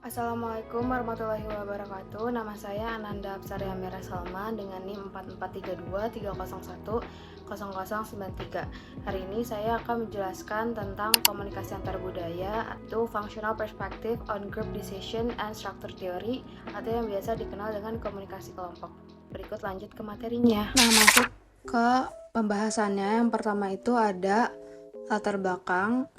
Assalamualaikum warahmatullahi wabarakatuh. Nama saya Ananda Apsari Amira Salma dengan NIM 443230100093. Hari ini saya akan menjelaskan tentang komunikasi antar budaya atau Functional Perspective on Group Decision and Structure Theory atau yang biasa dikenal dengan komunikasi kelompok. Berikut lanjut ke materinya. Nah, masuk ke pembahasannya. Yang pertama itu ada latar belakang.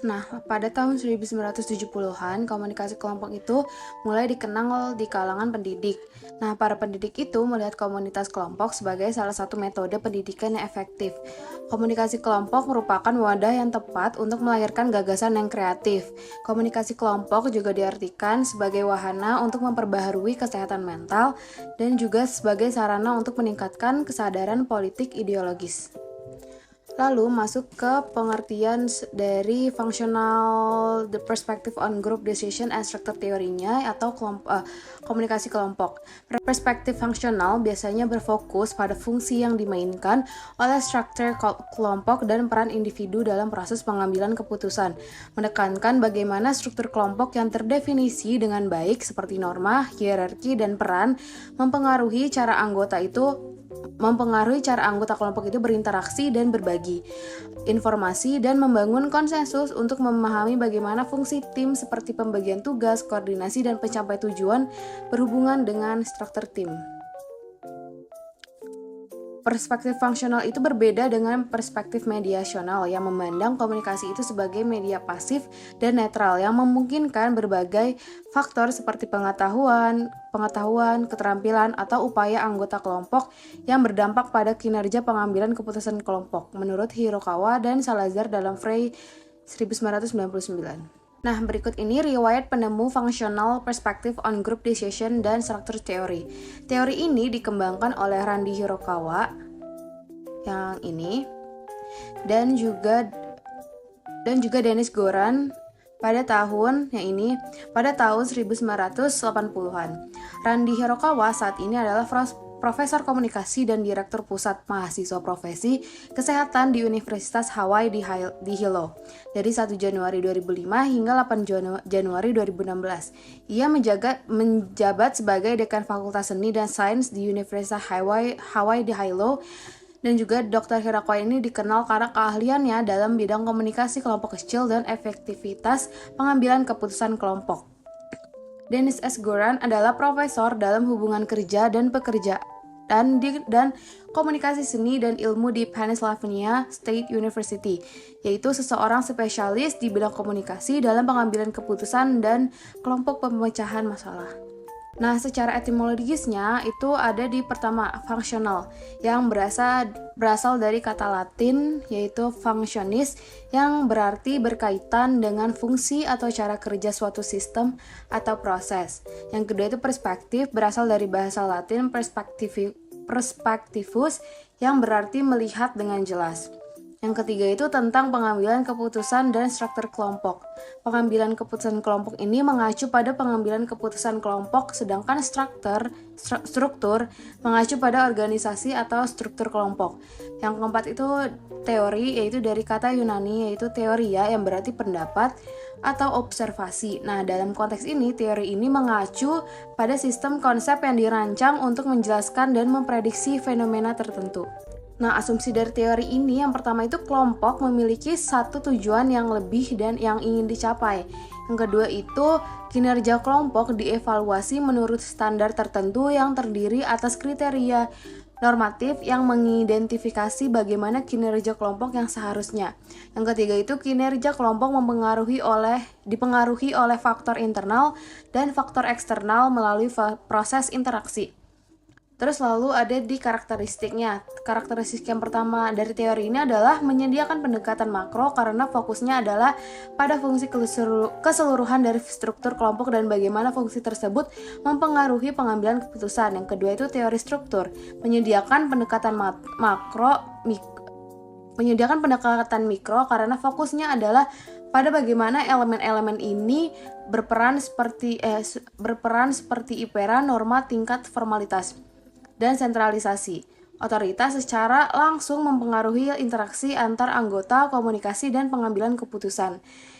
Nah, pada tahun 1970-an, komunikasi kelompok itu mulai dikenal di kalangan pendidik. Nah, para pendidik itu melihat komunitas kelompok sebagai salah satu metode pendidikan yang efektif. Komunikasi kelompok merupakan wadah yang tepat untuk melahirkan gagasan yang kreatif. Komunikasi kelompok juga diartikan sebagai wahana untuk memperbaharui kesehatan mental dan juga sebagai sarana untuk meningkatkan kesadaran politik ideologis. Lalu masuk ke pengertian dari functional the perspective on group decision and structure teorinya atau komunikasi kelompok. Perspektif fungsional biasanya berfokus pada fungsi yang dimainkan oleh struktur kelompok dan peran individu dalam proses pengambilan keputusan, menekankan bagaimana struktur kelompok yang terdefinisi dengan baik seperti norma, hierarki, dan peran mempengaruhi cara anggota kelompok itu berinteraksi dan berbagi informasi dan membangun konsensus untuk memahami bagaimana fungsi tim seperti pembagian tugas, koordinasi, dan pencapai tujuan berhubungan dengan struktur tim. Perspektif fungsional itu berbeda dengan perspektif mediasional yang memandang komunikasi itu sebagai media pasif dan netral yang memungkinkan berbagai faktor seperti pengetahuan, keterampilan, atau upaya anggota kelompok yang berdampak pada kinerja pengambilan keputusan kelompok, menurut Hirokawa dan Salazar dalam Frey 1999. Nah, berikut ini riwayat penemu Functional Perspective on Group Decision dan Structure Theory. Teori ini dikembangkan oleh Randy Hirokawa yang ini dan juga Dennis Goran pada tahun 1980-an. Randy Hirokawa saat ini adalah Profesor Komunikasi dan Direktur Pusat Mahasiswa Profesi Kesehatan di Universitas Hawaii di Hilo dari 1 Januari 2005 hingga 8 Januari 2016. Ia menjabat sebagai Dekan Fakultas Seni dan Sains di Universitas Hawaii di Hilo, dan juga Dr. Hirokawa ini dikenal karena keahliannya dalam bidang komunikasi kelompok kecil dan efektivitas pengambilan keputusan kelompok. Dennis S. Goran adalah profesor dalam hubungan kerja dan pekerjaan dan komunikasi seni dan ilmu di Pennsylvania State University, yaitu seseorang spesialis di bidang komunikasi dalam pengambilan keputusan dan kelompok pemecahan masalah. Nah, secara etimologisnya itu ada di pertama, fungsional, yang berasal dari kata Latin yaitu functionis yang berarti berkaitan dengan fungsi atau cara kerja suatu sistem atau proses. Yang kedua itu perspektif, berasal dari bahasa Latin perspectivus yang berarti melihat dengan jelas. Yang ketiga itu tentang pengambilan keputusan dan struktur kelompok. Pengambilan keputusan kelompok ini mengacu pada pengambilan keputusan kelompok, sedangkan struktur mengacu pada organisasi atau struktur kelompok. Yang keempat itu teori, yaitu dari kata Yunani yaitu teoria yang berarti pendapat atau observasi. Nah, dalam konteks ini, teori ini mengacu pada sistem konsep yang dirancang untuk menjelaskan dan memprediksi fenomena tertentu. Nah, asumsi dari teori ini yang pertama itu kelompok memiliki satu tujuan yang lebih dan yang ingin dicapai. Yang kedua itu kinerja kelompok dievaluasi menurut standar tertentu yang terdiri atas kriteria normatif yang mengidentifikasi bagaimana kinerja kelompok yang seharusnya. Yang ketiga itu kinerja kelompok dipengaruhi oleh faktor internal dan faktor eksternal melalui proses interaksi. Terus lalu ada di karakteristiknya. Karakteristik yang pertama dari teori ini adalah menyediakan pendekatan makro karena fokusnya adalah pada fungsi keseluruhan dari struktur kelompok dan bagaimana fungsi tersebut mempengaruhi pengambilan keputusan. Yang kedua itu teori struktur, menyediakan pendekatan mikro karena fokusnya adalah pada bagaimana elemen-elemen ini berperan seperti IPERA, norma, tingkat formalitas, dan sentralisasi. Otoritas secara langsung mempengaruhi interaksi antar anggota, komunikasi, dan pengambilan keputusan.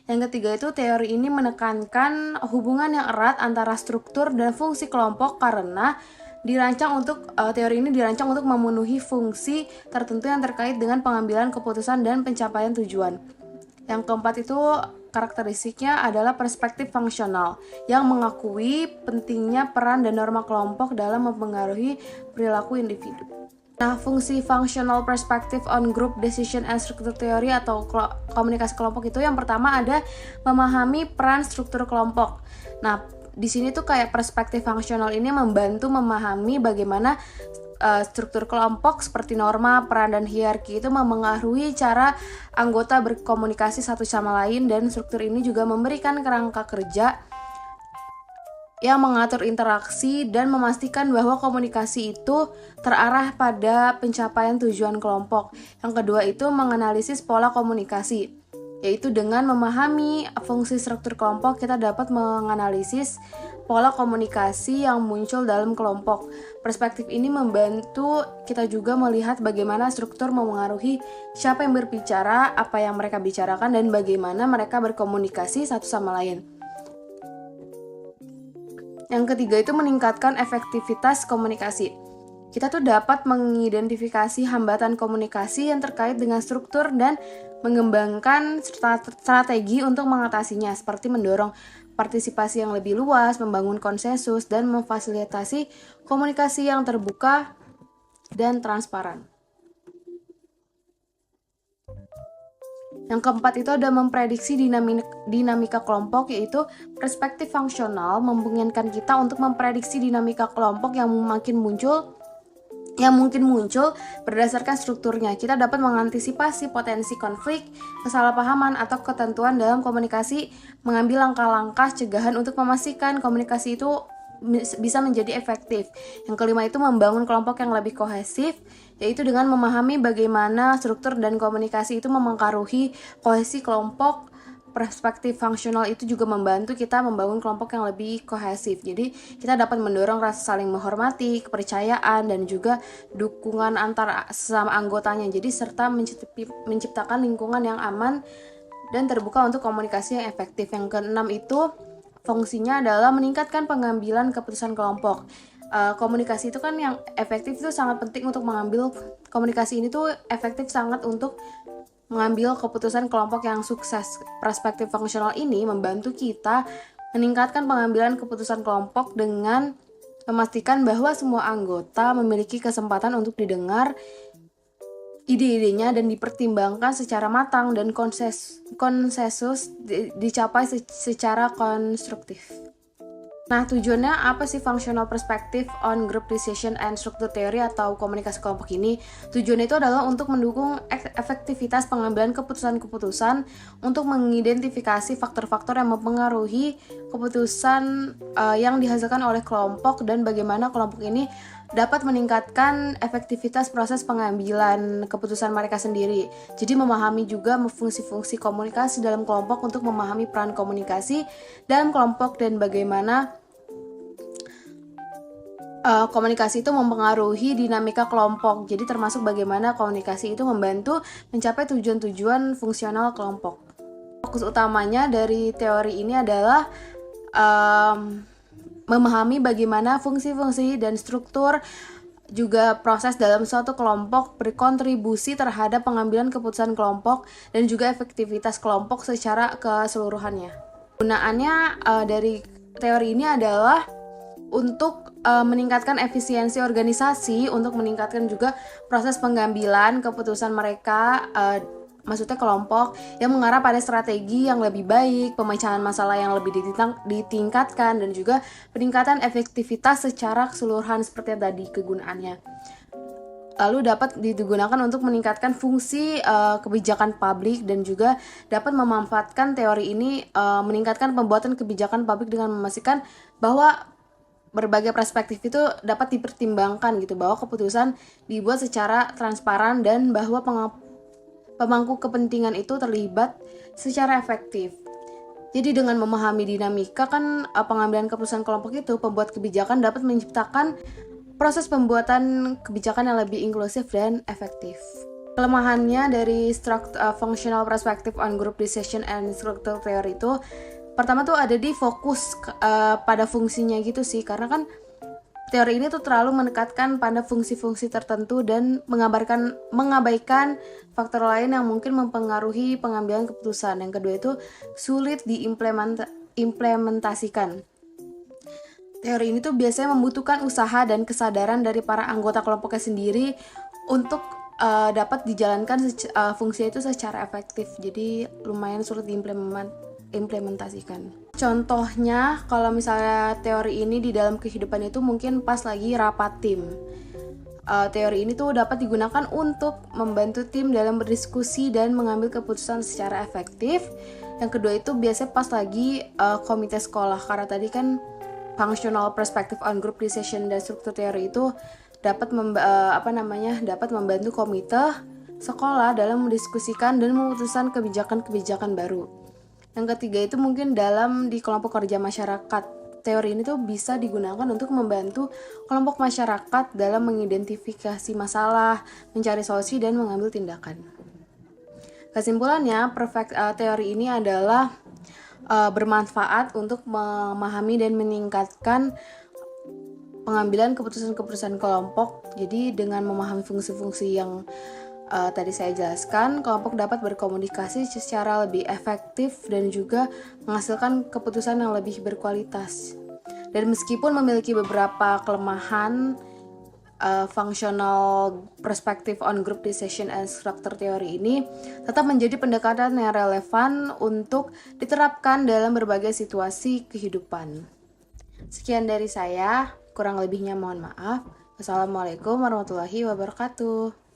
Yang ketiga itu teori ini menekankan hubungan yang erat antara struktur dan fungsi kelompok karena teori ini dirancang untuk memenuhi fungsi tertentu yang terkait dengan pengambilan keputusan dan pencapaian tujuan. Yang keempat itu karakteristiknya adalah perspektif fungsional yang mengakui pentingnya peran dan norma kelompok dalam mempengaruhi perilaku individu. Nah, fungsi functional perspective on group decision and structure theory atau komunikasi kelompok itu yang pertama ada memahami peran struktur kelompok. Nah, di sini tuh kayak perspektif fungsional ini membantu memahami bagaimana struktur kelompok seperti norma, peran, dan hierarki itu memengaruhi cara anggota berkomunikasi satu sama lain, dan struktur ini juga memberikan kerangka kerja yang mengatur interaksi dan memastikan bahwa komunikasi itu terarah pada pencapaian tujuan kelompok. Yang kedua itu menganalisis pola komunikasi, yaitu dengan memahami fungsi struktur kelompok kita dapat menganalisis pola komunikasi yang muncul dalam kelompok. Perspektif ini membantu kita juga melihat bagaimana struktur memengaruhi siapa yang berbicara, apa yang mereka bicarakan, dan bagaimana mereka berkomunikasi satu sama lain. Yang ketiga itu meningkatkan efektivitas komunikasi. Kita tuh dapat mengidentifikasi hambatan komunikasi yang terkait dengan struktur dan mengembangkan strategi untuk mengatasinya, seperti mendorong partisipasi yang lebih luas, membangun konsensus, dan memfasilitasi komunikasi yang terbuka dan transparan. Yang keempat itu ada memprediksi dinamika kelompok, yaitu perspektif fungsional memungkinkan kita untuk memprediksi dinamika kelompok yang mungkin muncul berdasarkan strukturnya. Kita dapat mengantisipasi potensi konflik, kesalahpahaman, atau ketentuan dalam komunikasi, mengambil langkah-langkah cegahan untuk memastikan komunikasi itu bisa menjadi efektif. Yang kelima itu membangun kelompok yang lebih kohesif, yaitu dengan memahami bagaimana struktur dan komunikasi itu memengaruhi kohesi kelompok. Perspektif fungsional itu juga membantu kita membangun kelompok yang lebih kohesif. Jadi kita dapat mendorong rasa saling menghormati, kepercayaan, dan juga dukungan antara sesama anggotanya. Jadi serta menciptakan lingkungan yang aman dan terbuka untuk komunikasi yang efektif. Yang keenam itu fungsinya adalah meningkatkan pengambilan keputusan kelompok. Komunikasi itu kan yang efektif itu sangat penting untuk mengambil komunikasi ini tuh efektif sangat untuk mengambil keputusan kelompok yang sukses. Perspektif fungsional ini membantu kita meningkatkan pengambilan keputusan kelompok dengan memastikan bahwa semua anggota memiliki kesempatan untuk didengar ide-idenya dan dipertimbangkan secara matang dan konsensus dicapai secara konstruktif. Nah, tujuannya apa sih functional perspective on group decision and structure theory atau komunikasi kelompok ini? Tujuannya itu adalah untuk mendukung efektivitas pengambilan keputusan-keputusan, untuk mengidentifikasi faktor-faktor yang mempengaruhi keputusan yang dihasilkan oleh kelompok, dan bagaimana kelompok ini dapat meningkatkan efektivitas proses pengambilan keputusan mereka sendiri. Jadi memahami juga fungsi-fungsi komunikasi dalam kelompok untuk memahami peran komunikasi dalam kelompok dan bagaimana komunikasi itu mempengaruhi dinamika kelompok. Jadi termasuk bagaimana komunikasi itu membantu mencapai tujuan-tujuan fungsional kelompok. Fokus utamanya dari teori ini adalah memahami bagaimana fungsi-fungsi dan struktur juga proses dalam suatu kelompok berkontribusi terhadap pengambilan keputusan kelompok dan juga efektivitas kelompok secara keseluruhannya. Gunaannya dari teori ini adalah untuk meningkatkan efisiensi organisasi, untuk meningkatkan juga proses pengambilan keputusan mereka, maksudnya kelompok yang mengarah pada strategi yang lebih baik, pemecahan masalah yang lebih ditingkatkan, dan juga peningkatan efektivitas secara keseluruhan seperti tadi kegunaannya. Lalu dapat digunakan untuk meningkatkan fungsi kebijakan publik, dan juga dapat memanfaatkan teori ini meningkatkan pembuatan kebijakan publik dengan memastikan bahwa berbagai perspektif itu dapat dipertimbangkan gitu, bahwa keputusan dibuat secara transparan dan bahwa pemangku kepentingan itu terlibat secara efektif. Jadi dengan memahami dinamika kan pengambilan keputusan kelompok itu, pembuat kebijakan dapat menciptakan proses pembuatan kebijakan yang lebih inklusif dan efektif. Kelemahannya dari functional perspective on group decision and structure theory itu pertama tuh ada di fokus pada fungsinya gitu sih, karena kan teori ini tuh terlalu menekatkan pada fungsi-fungsi tertentu dan mengabaikan faktor lain yang mungkin mempengaruhi pengambilan keputusan. Yang kedua itu sulit diimplementasikan. Teori ini tuh biasanya membutuhkan usaha dan kesadaran dari para anggota kelompoknya sendiri untuk dapat dijalankan fungsi itu secara efektif. Jadi lumayan sulit diimplementasikan. Contohnya kalau misalnya teori ini di dalam kehidupan itu mungkin pas lagi rapat tim. Teori ini tuh dapat digunakan untuk membantu tim dalam berdiskusi dan mengambil keputusan secara efektif. Yang kedua itu biasanya pas lagi komite sekolah, karena tadi kan functional perspective on group decision dan struktur teori itu dapat membantu komite sekolah dalam mendiskusikan dan memutuskan kebijakan-kebijakan baru. Yang ketiga itu mungkin di kelompok kerja masyarakat. Teori ini tuh bisa digunakan untuk membantu kelompok masyarakat dalam mengidentifikasi masalah, mencari solusi, dan mengambil tindakan. Kesimpulannya, teori ini adalah bermanfaat untuk memahami dan meningkatkan pengambilan keputusan-keputusan kelompok. Jadi dengan memahami fungsi-fungsi yang tadi saya jelaskan, kelompok dapat berkomunikasi secara lebih efektif dan juga menghasilkan keputusan yang lebih berkualitas. Dan meskipun memiliki beberapa kelemahan, functional perspective on group decision and structure theory ini tetap menjadi pendekatan yang relevan untuk diterapkan dalam berbagai situasi kehidupan. Sekian dari saya, kurang lebihnya mohon maaf. Wassalamualaikum warahmatullahi wabarakatuh.